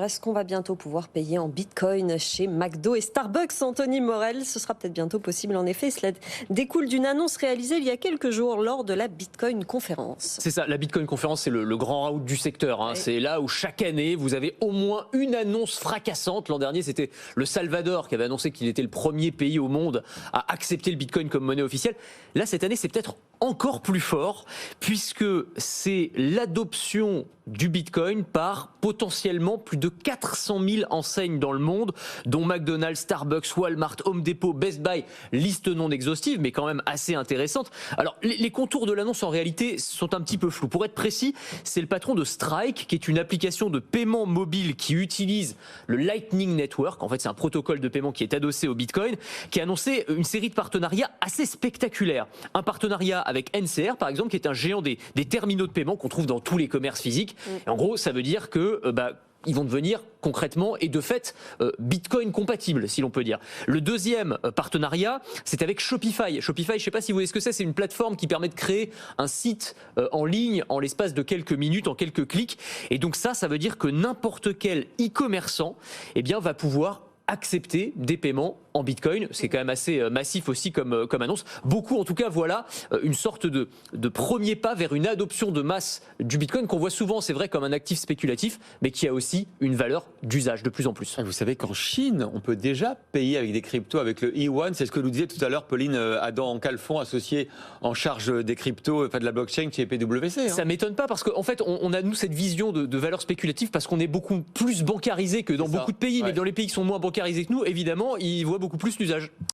Est-ce qu'on va bientôt pouvoir payer en bitcoin chez McDo et Starbucks, Anthony Morel? Ce sera peut-être bientôt possible en effet. Cela découle d'une annonce réalisée il y a quelques jours lors de la Bitcoin Conférence. C'est ça, la Bitcoin Conférence, c'est le grand round du secteur. Oui. C'est là où chaque année, vous avez au moins une annonce fracassante. L'an dernier, c'était le Salvador qui avait annoncé qu'il était le premier pays au monde à accepter le Bitcoin comme monnaie officielle. Là, cette année, c'est peut-être encore plus fort, puisque c'est l'adoption du Bitcoin par potentiellement plus de 400 000 enseignes dans le monde, dont McDonald's, Starbucks, Walmart, Home Depot, Best Buy, liste non exhaustive, mais quand même assez intéressante. Alors, les contours de l'annonce, en réalité, sont un petit peu flous. Pour être précis, c'est le patron de Strike, qui est une application de paiement mobile qui utilise le Lightning Network. En fait, c'est un protocole de paiement qui est adossé au Bitcoin, qui a annoncé une série de partenariats assez spectaculaires. Un partenariat avec NCR, par exemple, qui est un géant des terminaux de paiement qu'on trouve dans tous les commerces physiques. Et en gros, ça veut dire que ils vont devenir concrètement et de fait Bitcoin compatible, si l'on peut dire. Le deuxième partenariat, c'est avec Shopify. Shopify, je ne sais pas si vous voyez ce que c'est une plateforme qui permet de créer un site en ligne en l'espace de quelques minutes, en quelques clics. Et donc ça veut dire que n'importe quel e-commerçant va pouvoir accepter des paiements en Bitcoin. C'est quand même assez massif aussi comme annonce. Beaucoup, en tout cas, voilà une sorte de premier pas vers une adoption de masse du Bitcoin qu'on voit souvent, c'est vrai, comme un actif spéculatif, mais qui a aussi une valeur d'usage de plus en plus. Vous savez qu'en Chine, on peut déjà payer avec des cryptos, avec le Yuan. C'est ce que nous disait tout à l'heure Pauline Adam Calfon, associée en charge des cryptos, de la blockchain chez PwC. Ça m'étonne pas parce qu'en fait, on a nous cette vision de valeur spéculative parce qu'on est beaucoup plus bancarisé que dans beaucoup de pays, mais dans les pays qui sont moins bancarisés que nous, évidemment, ils voient beaucoup plus l'usage.